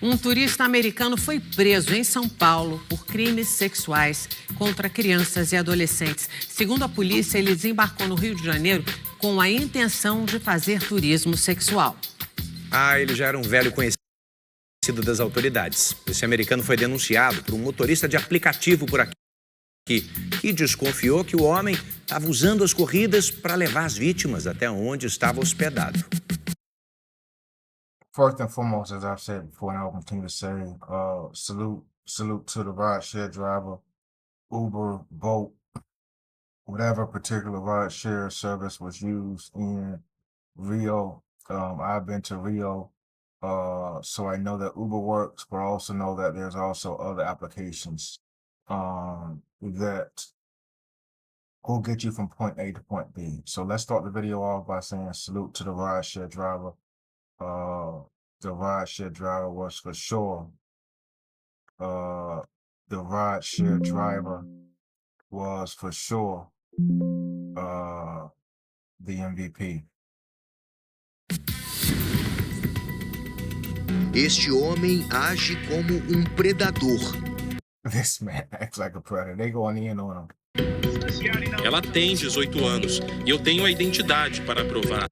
Um turista americano foi preso em São Paulo por crimes sexuais contra crianças e adolescentes. Segundo a polícia, ele desembarcou no Rio de Janeiro com a intenção de fazer turismo sexual. Ele já era um velho conhecido das autoridades. Esse americano foi denunciado por um motorista de aplicativo por aqui, que desconfiou que o homem estava usando as corridas para levar as vítimas até onde estava hospedado. First and foremost, as I've said before, and I'll continue to say, salute to the rideshare driver, Uber, Bolt, whatever particular rideshare service was used in Rio. I've been to Rio, so I know that Uber works, but I also know that there's also other applications that will get you from point A to point B. So let's start the video off by saying salute to the rideshare driver. The rideshare driver was for sure. The rideshare driver was for sure the MVP. Este homem age como predador. This man acts like a predator. They going in on him. Ela tem 18 anos e eu tenho a identidade para provar.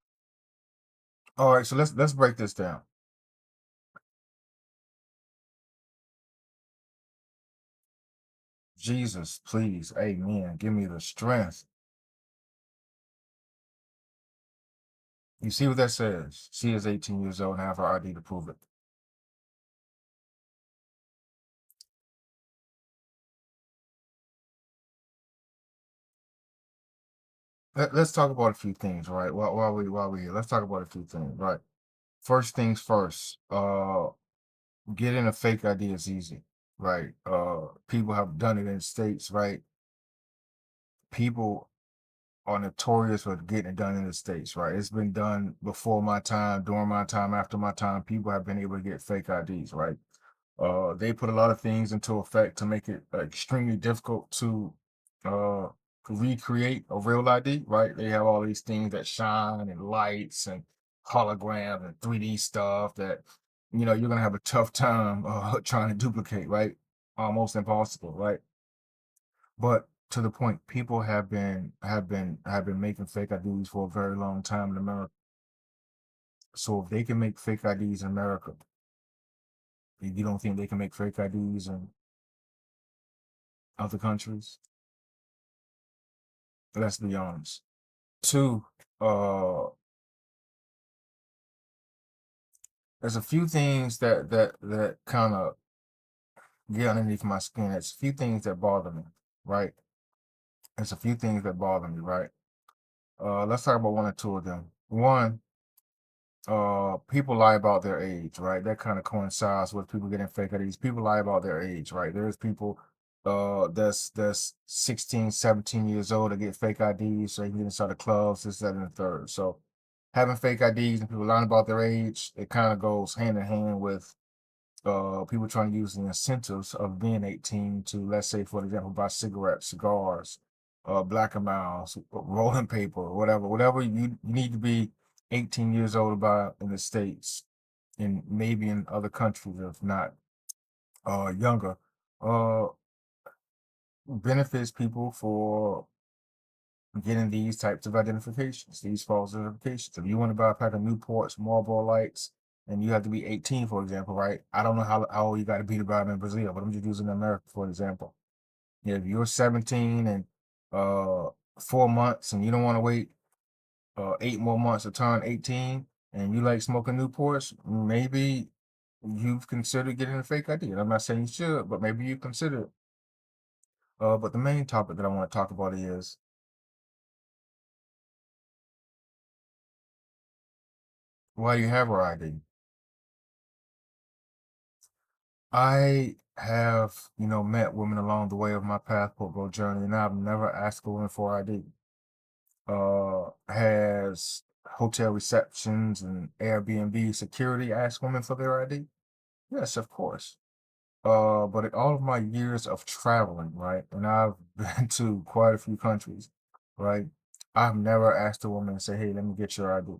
All right, so let's break this down. Jesus, please, amen. Give me the strength. You see what that says? She is 18 years old and have her ID to prove it. Let's talk about a few things, right? While we're here, let's talk about a few things, right? First things first, getting a fake ID is easy, right? People have done it in the States, right? People are notorious for getting it done in the States, right? It's been done before my time, during my time, after my time. People have been able to get fake IDs, right? They put a lot of things into effect to make it extremely difficult to recreate a real ID, right? They have all these things that shine and lights and hologram and 3D stuff that, you're gonna have a tough time trying to duplicate, right? Almost impossible, right? But to the point, people have been making fake IDs for a very long time in America. So if they can make fake IDs in America, you don't think they can make fake IDs in other countries? Let's be honest. Two, there's a few things that kind of get underneath my skin. It's a few things that bother me, right? There's a few things that bother me, right? Let's talk about one or two of them. One, people lie about their age, right? That kind of coincides with people getting fake IDs. People lie about their age, right? There's people that's 16, 17 years old that get fake IDs so they can get inside the clubs, this, that, and the third. So having fake IDs and people lying about their age, it kind of goes hand in hand with people trying to use the incentives of being 18 to, let's say, for example, buy cigarettes, cigars, Black and Miles, rolling paper, whatever you need to be 18 years old about in the States and maybe in other countries, if not younger, benefits people for getting these types of identifications, these false identifications. If you want to buy a pack of Newports, Marlboro Lights, and you have to be 18, for example, right? I don't know how old you got to be to buy them in Brazil, but I'm just using America for example. If you're 17 and 4 months and you don't want to wait 8 more months to turn 18 and you like smoking Newports, maybe you've considered getting a fake ID. And I'm not saying you should, but maybe you consider it. But the main topic that I want to talk about is why you have her ID. I have, met women along the way of my passport bro journey, and I've never asked a woman for ID. Has hotel receptions and Airbnb security asked women for their ID? Yes, of course. But in all of my years of traveling, right, and I've been to quite a few countries, right, I've never asked a woman to say, hey, let me get your ID.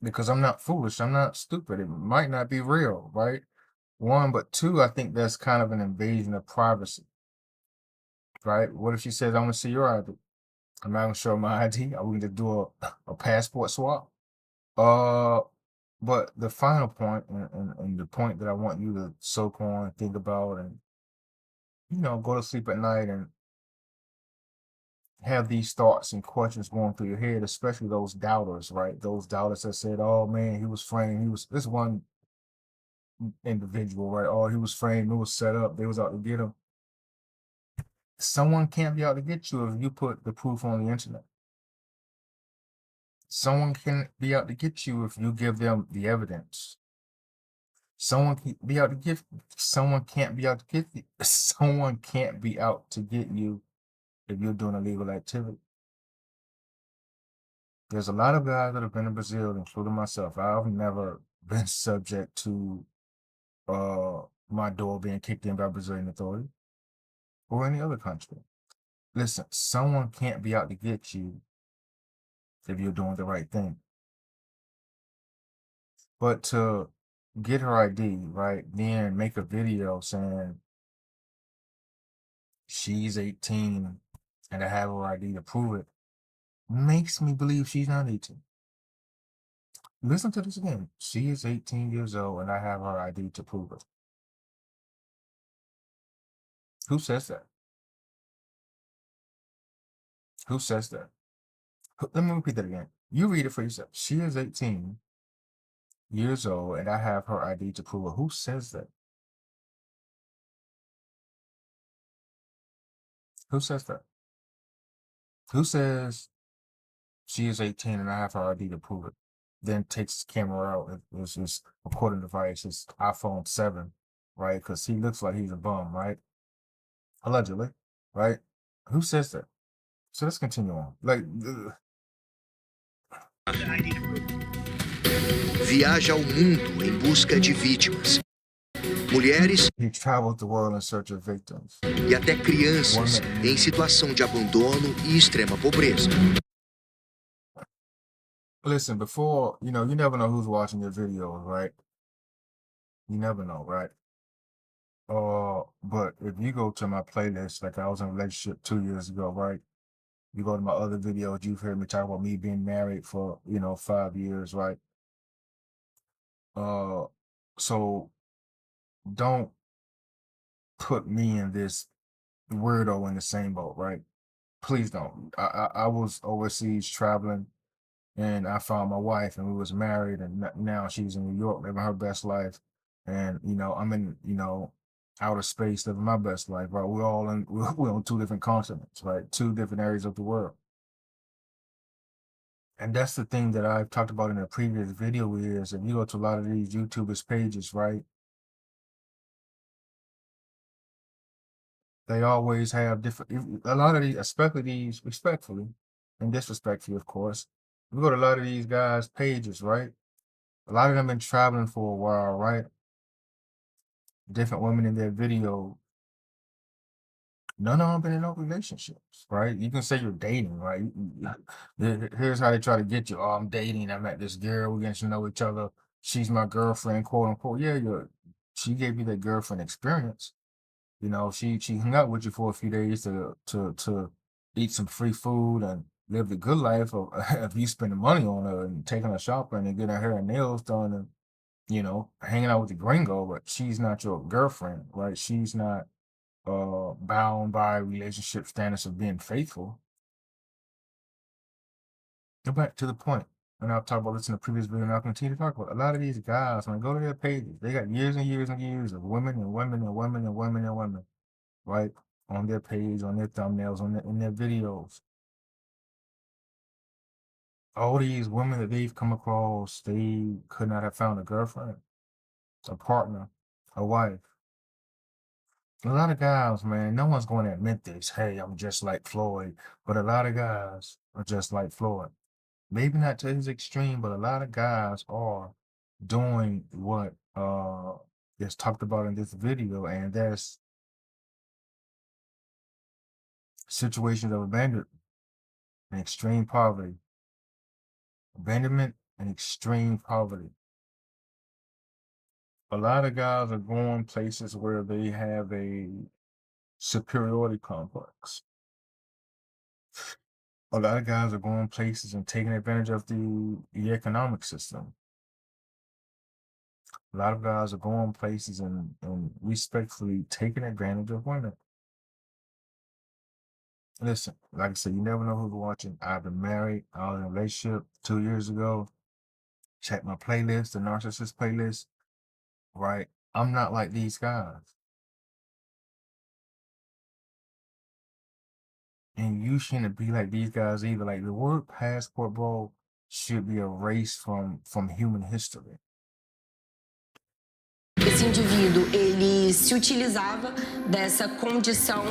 because I'm not foolish. I'm not stupid. It might not be real, right? One, but two, I think that's kind of an invasion of privacy, right? What if she says, "I'm gonna see your ID"? I'm not gonna show my ID. Are we gonna do a passport swap? Uh, but the final point, and the point that I want you to soak on, think about, and go to sleep at night and have these thoughts and questions going through your head, especially those doubters, right? Those doubters that said, "Oh man, he was framed. He was this one individual, right? Oh, he was framed. It was set up. They was out to get him." Someone can't be out to get you if you put the proof on the internet. Someone can be out to get you if you give them the evidence. Someone can be out to get. Someone can't be out to get you. Someone can't be out to get you if you're doing illegal activity. There's a lot of guys that have been in Brazil, including myself. I've never been subject to my door being kicked in by Brazilian authority or any other country. Listen, someone can't be out to get you if you're doing the right thing. But to get her ID, right, then make a video saying she's 18 and I have her ID to prove it, makes me believe she's not 18. Listen to this again. She is 18 years old and I have her ID to prove it. Who says that? Who says that? Let me repeat that again. You read it for yourself. She is 18 years old and I have her ID to prove it. Who says that? Who says that? Who says she is 18 and I have her ID to prove it? Then takes the camera out. It's his recording device, his iPhone 7, right? Because he looks like he's a bum, right? Allegedly, right? Who says that? So let's continue on. Viaja ao mundo em busca de vítimas. Mulheres He traveled the world in search of victims. e até crianças em situação de abandono e extrema pobreza. Listen, before, you never know who's watching your videos, right? You never know, right? But if you go to my playlist, like I was in a relationship 2 years ago, right? You go to my other videos, you've heard me talk about me being married for, 5 years, right? So don't put me and this weirdo in the same boat, right? Please don't. I was overseas traveling and I found my wife and we was married and now she's in New York living her best life. And, I'm in, outer space living my best life, right? We're on two different continents, right? Two different areas of the world. And that's the thing that I've talked about in a previous video is if you go to a lot of these YouTubers pages, right? They always have a lot of these, especially these, respectfully and disrespectfully, of course. We go to a lot of these guys' pages, right? A lot of them been traveling for a while, right? Different women in their video. None of them been in no relationships, right? You can say you're dating, right? Here's how they try to get you. Oh, I'm dating. I met this girl. We're getting to know each other. She's my girlfriend, quote unquote. Yeah, she gave you that girlfriend experience. She hung out with you for a few days to eat some free food and live the good life of if you spending money on her and taking her shopping and getting her hair and nails done and hanging out with the gringo, but she's not your girlfriend, right? She's not bound by relationship standards of being faithful. Go back to the point, and I'll talk about this in the previous video, and I'll continue to talk about it. A lot of these guys, when I go to their pages, they got years and years and years of women and women and women and women and women, right? On their page, on their thumbnails, in their videos. All these women that they've come across, they could not have found a girlfriend, a partner, a wife. A lot of guys, man, no one's going to admit this. Hey, I'm just like Floyd. But a lot of guys are just like Floyd. Maybe not to his extreme, but a lot of guys are doing what is talked about in this video, and that's situations of abandonment and extreme poverty. Abandonment and extreme poverty. A lot of guys are going places where they have a superiority complex. A lot of guys are going places and taking advantage of the economic system. A lot of guys are going places and respectfully taking advantage of women. Listen, like I said, you never know who's watching. I've been married. I was in a relationship 2 years ago. Check my playlist, the narcissist playlist, right? I'm not like these guys. And you shouldn't be like these guys either. Like the word passport, bro, should be erased from human history. Esse indivíduo, ele se utilizava dessa condição,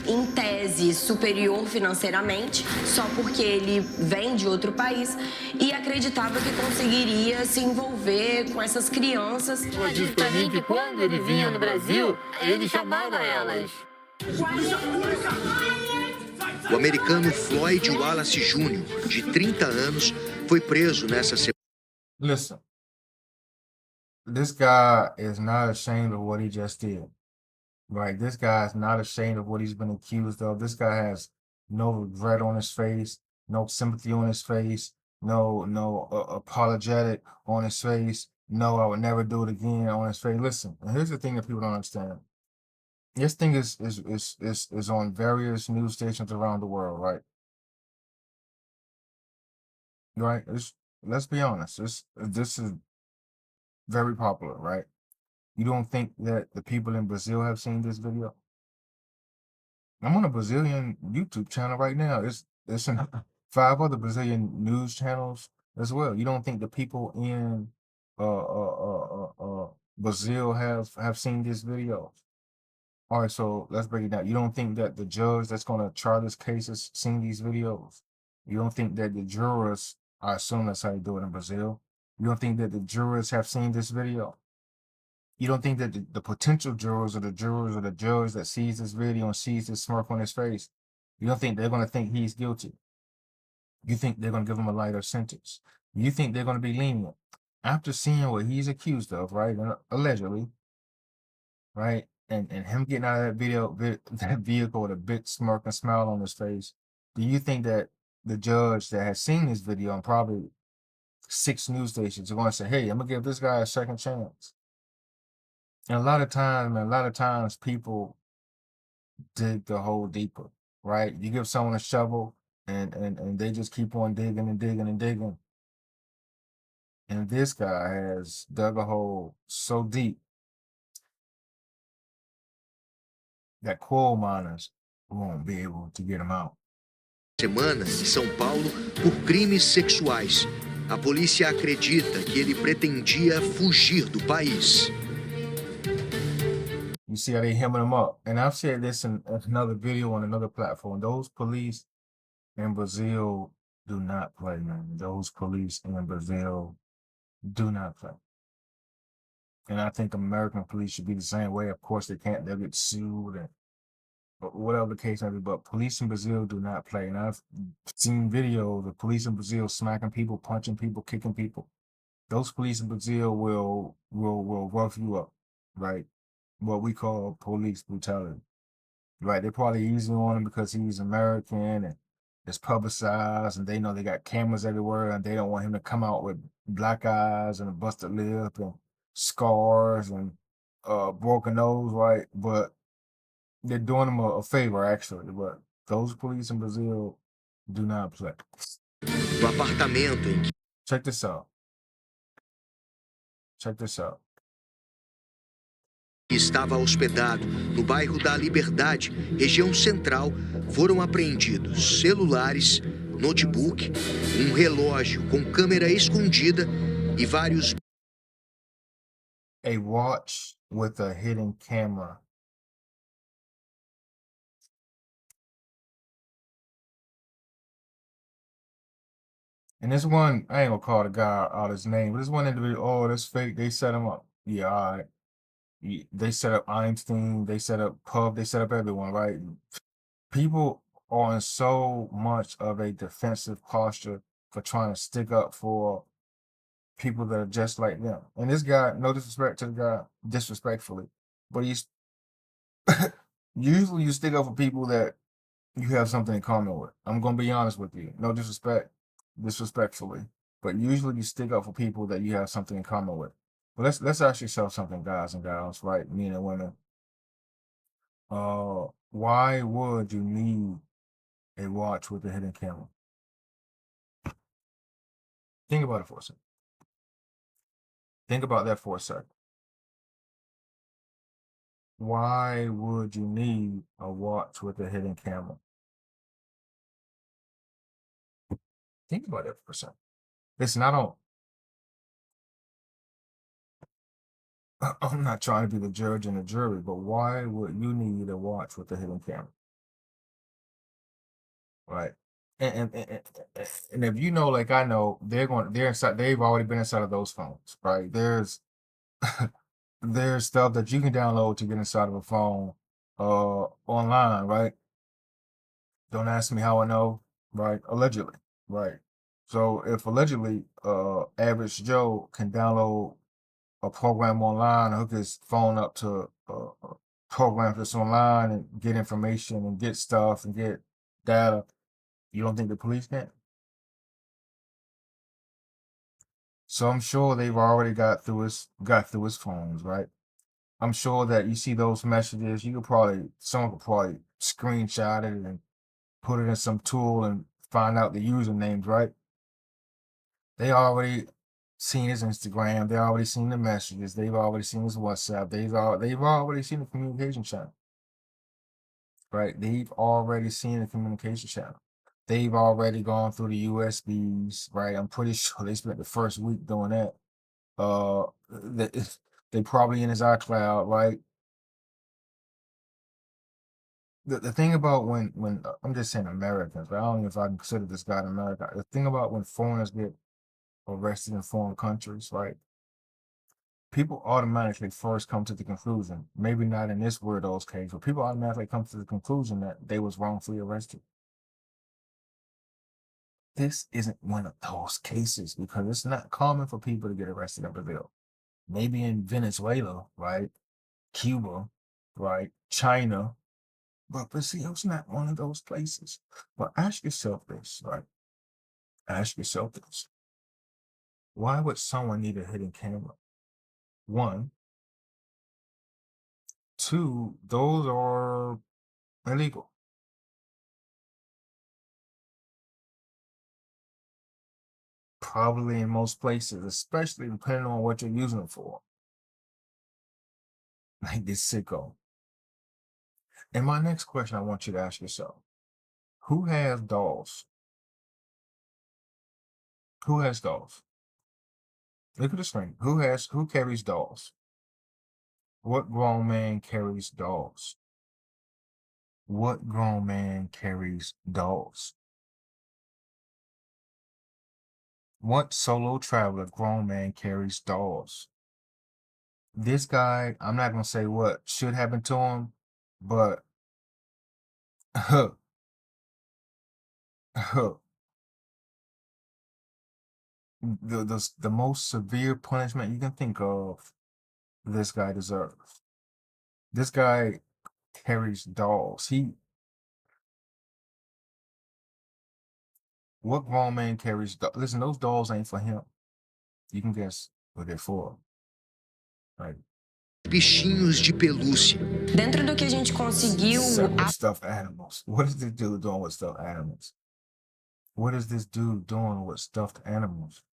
em tese, superior financeiramente, só porque ele vem de outro país e acreditava que conseguiria se envolver com essas crianças. Ela disse pra mim que quando ele vinha no Brasil, ele chamava elas. O americano Floyd Wallace Jr., de 30 anos, foi preso nessa semana. Listen, this guy is not ashamed of what he just did. Right? This guy is not ashamed of what he's been accused of. This guy has no regret on his face, no sympathy on his face, no apologetic on his face. No, I would never do it again on his face. Listen, and here's the thing that people don't understand. This thing is on various news stations around the world, right? Right? Let's be honest. This is very popular, right? You don't think that the people in Brazil have seen this video? I'm on a Brazilian YouTube channel right now. It's in 5 other Brazilian news channels as well. You don't think the people in Brazil have seen this video? All right, so let's break it down. You don't think that the judge that's going to try this case has seen these videos? You don't think that the jurors, I assume that's how you do it in Brazil, you don't think that the jurors have seen this video? You don't think that the potential jurors or the judge that sees this video and sees this smirk on his face, you don't think they're going to think he's guilty? You think they're going to give him a lighter sentence? You think they're going to be lenient? After seeing what he's accused of, right, allegedly, right, and him getting out of that vehicle with a big smirk and smile on his face, do you think that the judge that has seen this video and probably 6 news stations are going to say, hey, I'm going to give this guy a second chance? And a lot of times people dig the hole deeper, right? You give someone a shovel and they just keep on digging and digging and digging. And this guy has dug a hole so deep that coal miners won't be able to get him out. Semana em São Paulo por crimes sexuais. A polícia acredita que ele pretendia fugir do país. You see how they hemming him up. And I've said this in another video on another platform. Those police in Brazil do not play, man. Those police in Brazil do not play. And I think American police should be the same way. Of course, they'll get sued and whatever the case may be. But police in Brazil do not play. And I've seen videos of police in Brazil smacking people, punching people, kicking people. Those police in Brazil will rough you up, right? What we call police brutality, right? They're probably easy on him because he's American and it's publicized and they know they got cameras everywhere and they don't want him to come out with black eyes and a busted lip and scars and broken nose, right? But they're doing him a favor, actually. But those police in Brazil do not play. No apartamento em que Check this out. Check this out. estava hospedado, no bairro da Liberdade, região central, foram apreendidos celulares, notebook, um relógio com câmera escondida e vários A watch with a hidden camera. And this one, I ain't gonna call the guy out his name, but this one individual, oh, that's fake. They set him up. Yeah, all right. They set up Einstein, they set up Puff, they set up everyone, right? People are in so much of a defensive posture for trying to stick up for people that are just like them. And this guy, no disrespect to the guy, disrespectfully, but he's usually you stick up for people that you have something in common with. I'm gonna be honest with you. No disrespect, disrespectfully. But usually you stick up for people that you have something in common with. But let's ask yourself something, guys and gals, right? Men and women. Why would you need a watch with a hidden camera? Think about it for a second. Think about that for a second. Why would you need a watch with a hidden camera? Think about it for a second. Listen, I'm not trying to be the judge and the jury, but why would you need a watch with a hidden camera? Right. And if you know, like I know, they're inside, they've already been inside of those phones, right? There's there's stuff that you can download to get inside of a phone online, right? Don't ask me how I know, right? Allegedly, right? So if allegedly average Joe can download a program online, hook his phone up to a program that's online and get information and get stuff and get data, you don't think the police can? So I'm sure they've already got through his phones, right? I'm sure that you see those messages, someone could probably screenshot it and put it in some tool and find out the usernames, right? They already seen his Instagram, they already seen the messages, they've already seen his WhatsApp, they've already seen the communication channel. Right? They've already seen the communication channel. They've already gone through the USBs, right? I'm pretty sure they spent the first week doing that. They probably in his iCloud, right? The thing about when I'm just saying Americans, but I don't know if I can consider this guy in America. The thing about when foreigners get arrested in foreign countries, right? People automatically first come to the conclusion, maybe not in this weirdo's case, but people automatically come to the conclusion that they was wrongfully arrested. This isn't one of those cases because it's not common for people to get arrested in Brazil. Maybe in Venezuela, right? Cuba, right? China. But Brazil's not one of those places. But ask yourself this, right? Ask yourself this. Why would someone need a hidden camera? 1. 2, those are illegal. Probably in most places, especially depending on what you're using it for. Like this sicko. And my next question I want you to ask yourself, who has dolls? Who has dolls? Look at the screen. Who carries dolls? What grown man carries dolls? What grown man carries dolls? What solo traveler grown man carries dolls? This guy, I'm not gonna say what should happen to him, but the most severe punishment you can think of, this guy deserves. This guy carries dolls. What grown man carries dolls? Listen, those dolls ain't for him. You can guess what they're for. Right. Bichinhos de pelúcia. Dentro do que a gente conseguiu With stuffed animals. What is this dude doing with stuffed animals? What is this dude doing with stuffed animals?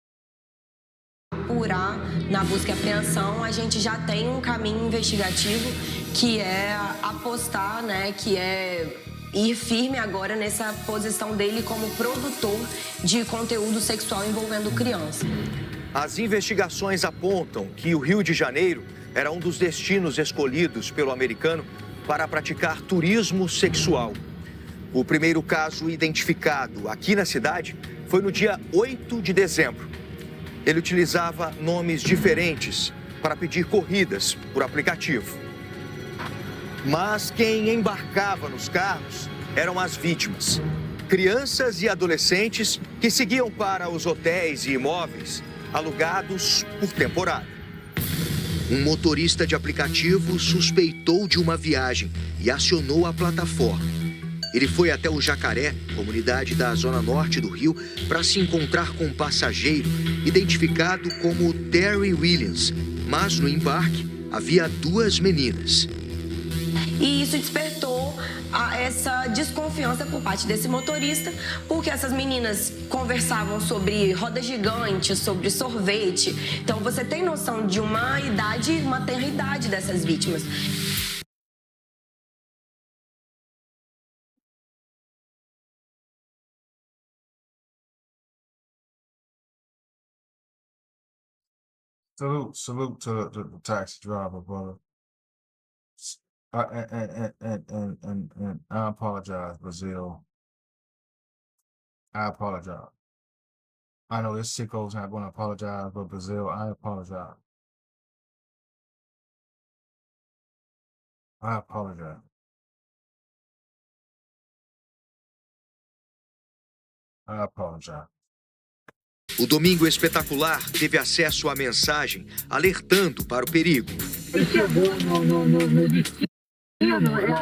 apurar na busca e apreensão, a gente já tem um caminho investigativo que é apostar, né, que é ir firme agora nessa posição dele como produtor de conteúdo sexual envolvendo criança. As investigações apontam que o Rio de Janeiro era um dos destinos escolhidos pelo americano para praticar turismo sexual. O primeiro caso identificado aqui na cidade foi no dia 8 de dezembro. Ele utilizava nomes diferentes para pedir corridas por aplicativo. Mas quem embarcava nos carros eram as vítimas. Crianças e adolescentes que seguiam para os hotéis e imóveis alugados por temporada. Um motorista de aplicativo suspeitou de uma viagem e acionou a plataforma. Ele foi até o Jacaré, comunidade da zona norte do Rio, para se encontrar com um passageiro identificado como Terry Williams. Mas no embarque havia 2 meninas. E isso despertou essa desconfiança por parte desse motorista, porque essas meninas conversavam sobre roda gigante, sobre sorvete. Então você tem noção de uma idade, uma tenra idade dessas vítimas. Salute to the taxi driver, brother. And I apologize, Brazil. I apologize. I know this sicko's not going to apologize, but Brazil, I apologize. I apologize. I apologize. O Domingo Espetacular teve acesso à mensagem alertando para o perigo. Ele chegou no destino,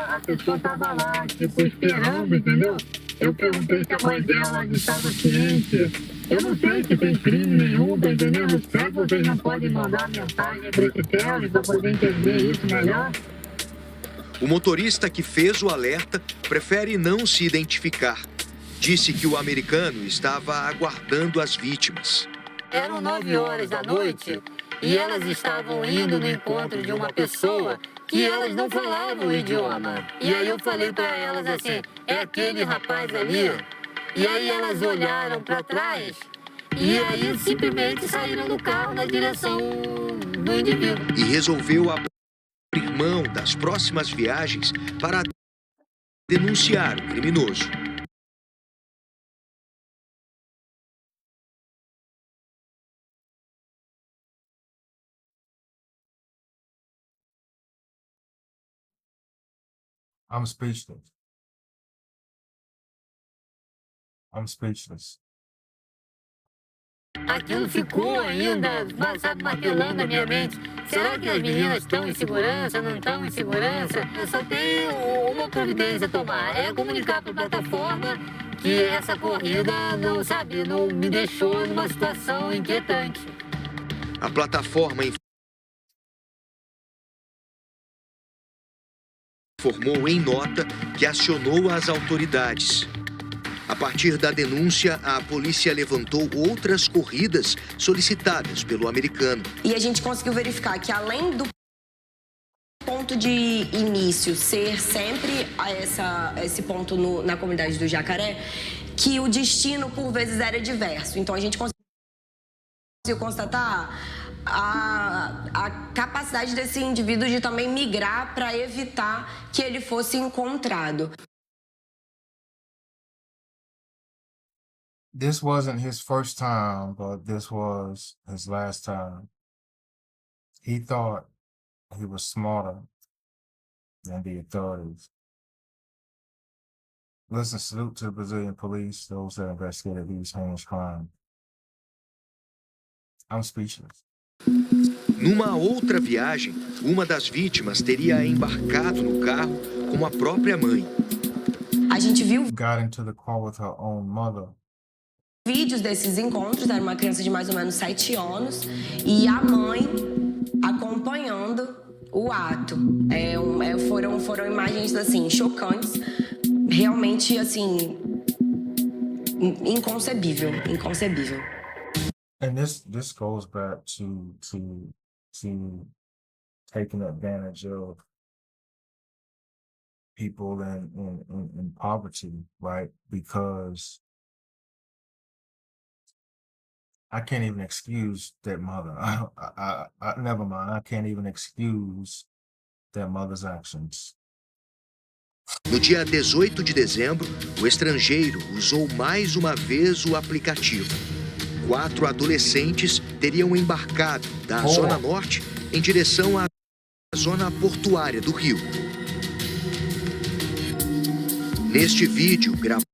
a pessoa estava lá, tipo, esperando, entendeu? Eu perguntei se a mãe dela estava ciente. Eu não sei se tem crime nenhum, tá entendendo? Será que vocês não podem mandar mensagem para esse tele para poder entender isso melhor? O motorista que fez o alerta prefere não se identificar. Disse que o americano estava aguardando as vítimas. Eram 9 horas da noite e elas estavam indo no encontro de uma pessoa que elas não falavam o idioma. E aí eu falei para elas assim, é aquele rapaz ali? E aí elas olharam para trás e aí simplesmente saíram do carro na direção do indivíduo. E resolveu abrir mão das próximas viagens para denunciar o criminoso. I'm speechless. I'm speechless. Aquilo ficou ainda, sabe, martelando a minha mente. Será que as meninas estão em segurança, não estão em segurança? Eu só tenho uma providência a tomar, é comunicar para a plataforma que essa corrida não me deixou numa situação inquietante. A plataforma informou em nota que acionou as autoridades. A partir da denúncia, a polícia levantou outras corridas solicitadas pelo americano. E a gente conseguiu verificar que, além do ponto de início ser sempre esse ponto na comunidade do Jacaré, que o destino, por vezes, era diverso. Então, a gente conseguiu constatar a capacidade desse indivíduo de também migrar para evitar que ele fosse encontrado. This wasn't his first time, but this was his last time. He thought he was smarter than the authorities. Listen, salute to the Brazilian police, those that investigated these heinous crimes. I'm speechless. Numa outra viagem, uma das vítimas teria embarcado no carro com a própria mãe. A gente viu Got into the car with her own mother. vídeos desses encontros, era uma criança de mais ou menos 7 anos, e a mãe acompanhando o ato. Foram imagens, assim, chocantes, realmente, assim, inconcebível. And this goes back to taking advantage of people in poverty, right? Because I can't even excuse that mother. I never mind. I can't even excuse that mother's actions. No dia 18 de dezembro, o estrangeiro usou mais uma vez o aplicativo. 4 adolescentes teriam embarcado da Zona Norte em direção à zona portuária do Rio. Neste vídeo, gravado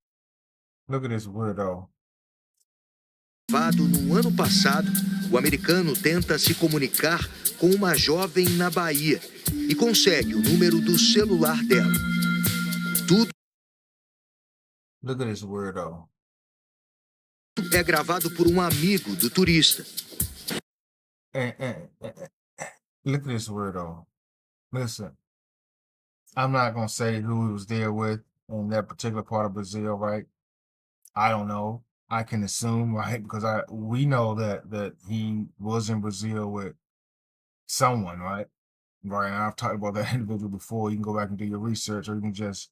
Look at this weirdo. No ano passado, o americano tenta se comunicar com uma jovem na Bahia e consegue o número do celular dela. Tudo Look at this weirdo. é gravado por um amigo do turista. Look at this weirdo. Listen, I'm not gonna say who he was there with in that particular part of Brazil, right? I don't know. I can assume, right? Because we know that he was in Brazil with someone, right? Right. And I've talked about that individual before. You can go back and do your research, or you can just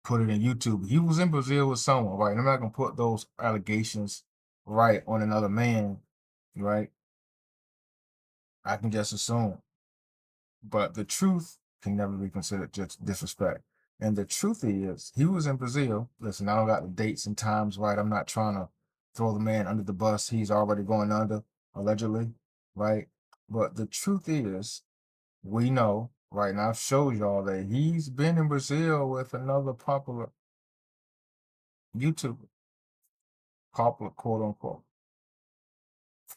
put it in YouTube. He was in Brazil with someone, right? And I'm not gonna put those allegations right on another man, right? I can just assume. But the truth can never be considered just disrespect. And the truth is, he was in Brazil. Listen, I don't got the dates and times right. I'm not trying to throw the man under the bus. He's already going under, allegedly, right? But the truth is, we know, right? And I've showed y'all that he's been in Brazil with another popular YouTuber, popular, quote unquote.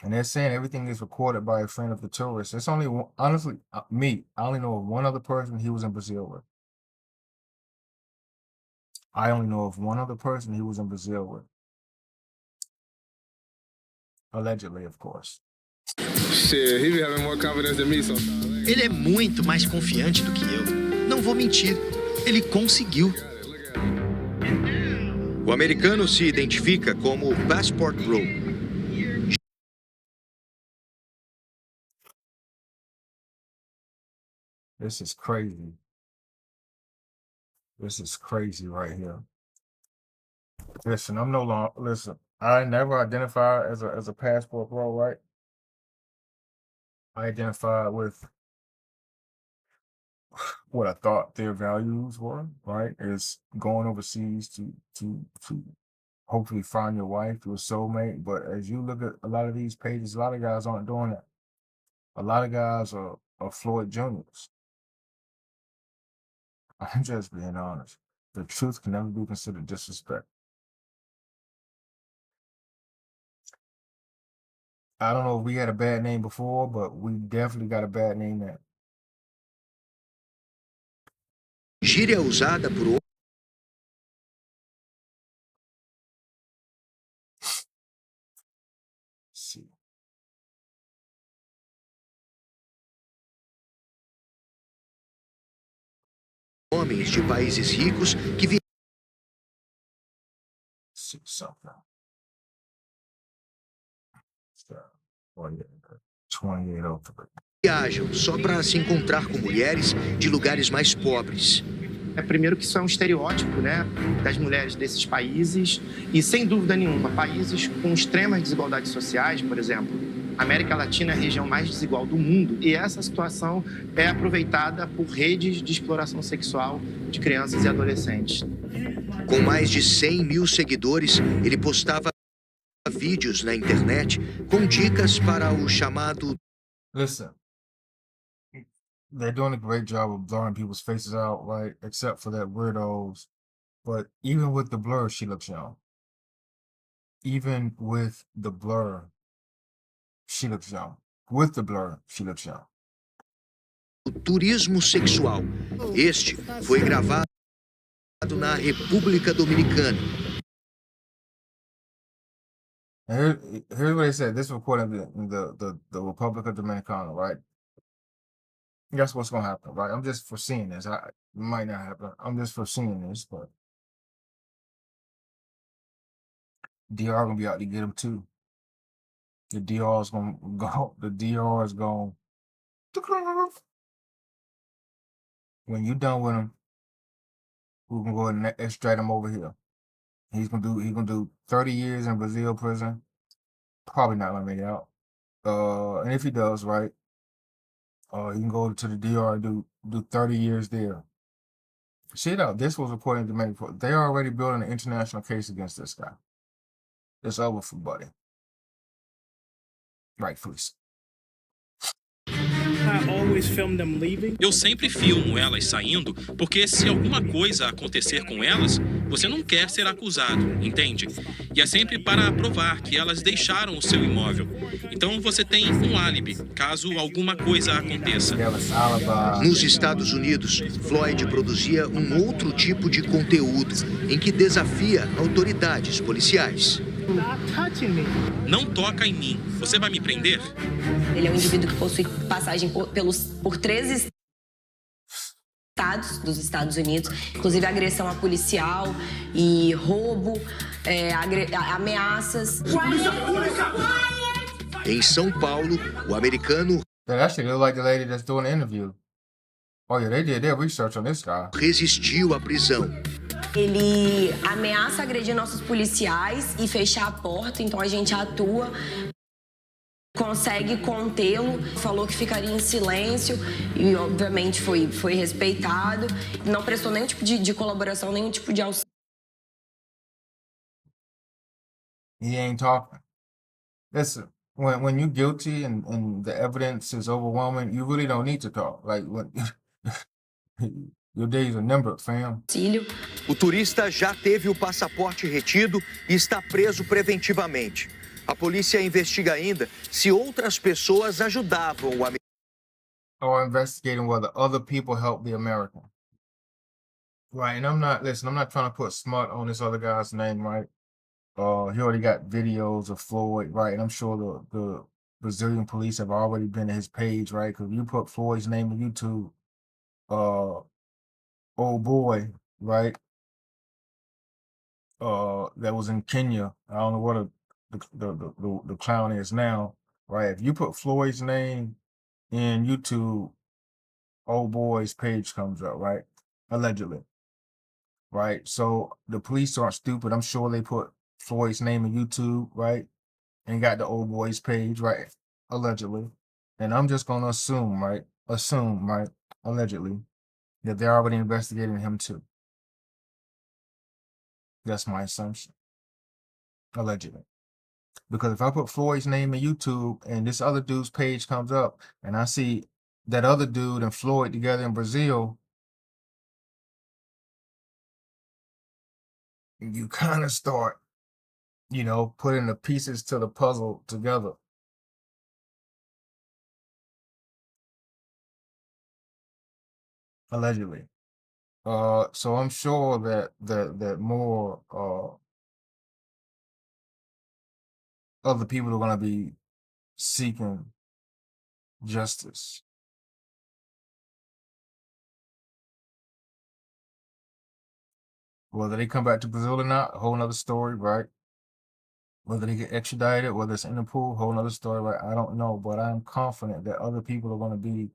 And they're saying everything is recorded by a friend of the tourist. It's only one, honestly, me. I only know of one other person he was in Brazil with. I only know of one other person he was in Brazil with. Allegedly, of course. Shit, he be having more confidence than me sometimes. Ele é muito mais confiante do que eu. Não vou mentir, ele conseguiu. O americano se identifica como Passport Bro. This is crazy. This is crazy right here. Listen, I'm no longer, listen, I never identified as a passport bro, right? I identified with what I thought their values were, right? Is going overseas to hopefully find your wife, your soulmate. But as you look at a lot of these pages, a lot of guys aren't doing that. A lot of guys are Floyd Juniors. I'm just being honest. The truth can never be considered disrespect. I don't know if we had a bad name before, but we definitely got a bad name now. Gíria usada por See. homens de países ricos que See something. Stop. 2803. viajam só para se encontrar com mulheres de lugares mais pobres. Primeiro que isso é um estereótipo, né, das mulheres desses países e, sem dúvida nenhuma, países com extremas desigualdades sociais, por exemplo, a América Latina é a região mais desigual do mundo e essa situação é aproveitada por redes de exploração sexual de crianças e adolescentes. Com mais de 100 mil seguidores, ele postava vídeos na internet com dicas para o chamado... Listen, they're doing a great job of blurring people's faces out, right? Except for that weirdos. But even with the blur, she looks young. Even with the blur, she looks young. With the blur, she looks young. turismo sexual. Este foi gravado na República Dominicana. Here's what they said. This recording in the Republic of Dominicana, right? Guess what's gonna happen, right? I'm just foreseeing this. It might not happen. I'm just foreseeing this, but DR gonna be out to get him too. The DR is gonna go. The DR is going. When you done with him, we can go ahead and extradite him over here. He's gonna do 30 years in Brazil prison. Probably not gonna make it out. And if he does, right, he can go to the DR and do 30 years there. See now, this was reported to make. They're already building an international case against this guy. It's over for Buddy. Rightfully so. Eu sempre filmo elas saindo, porque se alguma coisa acontecer com elas, você não quer ser acusado, entende? E é sempre para provar que elas deixaram o seu imóvel. Então você tem um álibi, caso alguma coisa aconteça. Nos Estados Unidos, Floyd produzia um outro tipo de conteúdo em que desafia autoridades policiais. Não toca em mim. Você vai me prender? Ele é um indivíduo que possui passagem por 13 estados dos Estados Unidos, inclusive agressão a policial e roubo, ameaças. Em São Paulo, o americano That actually look like the lady that's doing the interview. Oh yeah, they did their research on this guy. resistiu à prisão. Ele ameaça agredir nossos policiais e fechar a porta, então a gente atua, consegue contê-lo, falou que ficaria em silêncio e obviamente foi respeitado, não prestou nenhum tipo de colaboração, nenhum tipo de auxílio. He ain't talking. Listen, when you're guilty and the evidence is overwhelming, you really don't need to talk. Like when your days are numbered, fam. O turista já teve o passaporte retido e está preso preventivamente. A polícia investiga ainda se outras pessoas ajudavam o americano. Or investigating whether other people help the American. Right, and I'm not trying to put smut on this other guy's name, right? He already got videos of Floyd, right? And I'm sure the Brazilian police have already been to his page, right? Because you put Floyd's name on YouTube, old boy, right? That was in Kenya. I don't know what the clown is now, right? If you put Floyd's name in YouTube, old boy's page comes up, right? Allegedly, right? So the police aren't stupid. I'm sure they put Floyd's name in YouTube, right? And got the old boy's page, right? Allegedly. And I'm just gonna assume, right? Allegedly, that they're already investigating him too. That's my assumption. Allegedly. Because if I put Floyd's name in YouTube and this other dude's page comes up and I see that other dude and Floyd together in Brazil, you kind of start, putting the pieces to the puzzle together. Allegedly. So I'm sure that more other people are gonna be seeking justice. Whether they come back to Brazil or not, a whole nother story, right? Whether they get extradited, whether it's Interpol, whole nother story, right? I don't know, but I'm confident that other people are gonna be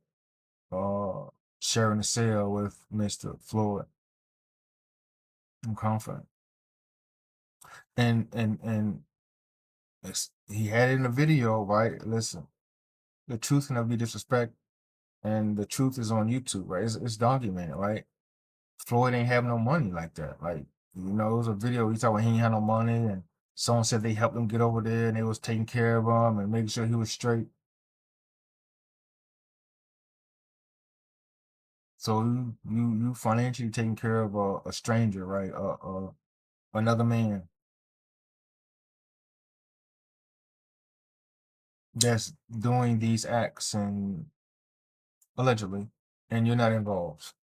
sharing a cell with Mr. Floyd. I'm confident. And he had it in the video, right? Listen, the truth can never be disrespected, and the truth is on YouTube, right? It's documented, right? Floyd ain't have no money like that. Like, it was a video, he talking about he ain't had no money, and someone said they helped him get over there, and they was taking care of him and making sure he was straight. So you financially taking care of a stranger, right? Another man that's doing these acts and allegedly, and you're not involved.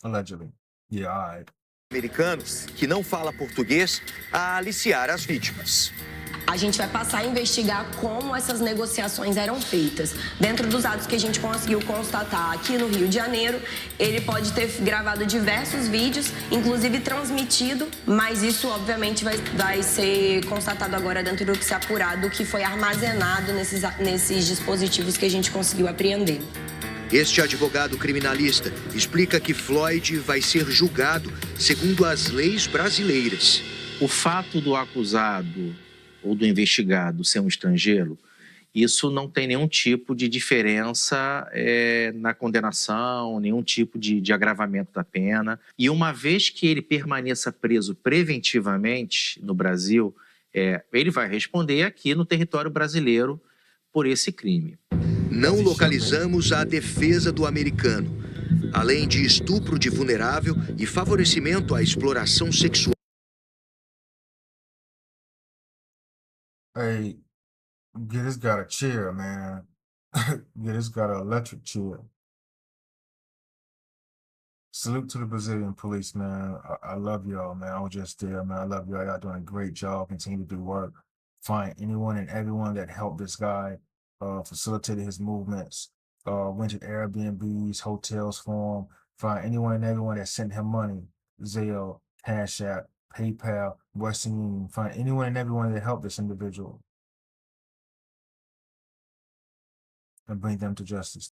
Allegedly. Yeah, all right. Americanos que não fala português a aliciar as vítimas. A gente vai passar a investigar como essas negociações eram feitas. Dentro dos atos que a gente conseguiu constatar aqui no Rio de Janeiro, ele pode ter gravado diversos vídeos, inclusive transmitido, mas isso obviamente vai ser constatado agora dentro do que se apurar, do que foi armazenado nesses dispositivos que a gente conseguiu apreender. Este advogado criminalista explica que Floyd vai ser julgado segundo as leis brasileiras. O fato do acusado ou do investigado ser um estrangeiro, isso não tem nenhum tipo de diferença na condenação, nenhum tipo de agravamento da pena. E uma vez que ele permaneça preso preventivamente no Brasil, ele vai responder aqui no território brasileiro por esse crime. Não localizamos a defesa do americano. Além de estupro de vulnerável e favorecimento à exploração sexual. Hey, get this guy a chair, man. Get this guy an electric chair. Salute to the Brazilian police, man. I love y'all, man. I was just there, man. I love y'all. Y'all doing a great job. Continue to do work. Find anyone and everyone that helped this guy, facilitated his movements, rented Airbnbs, hotels for him. Find anyone and everyone that sent him money, Zelle, Cash App, PayPal, Western Union. Find anyone and everyone that helped this individual and bring them to justice.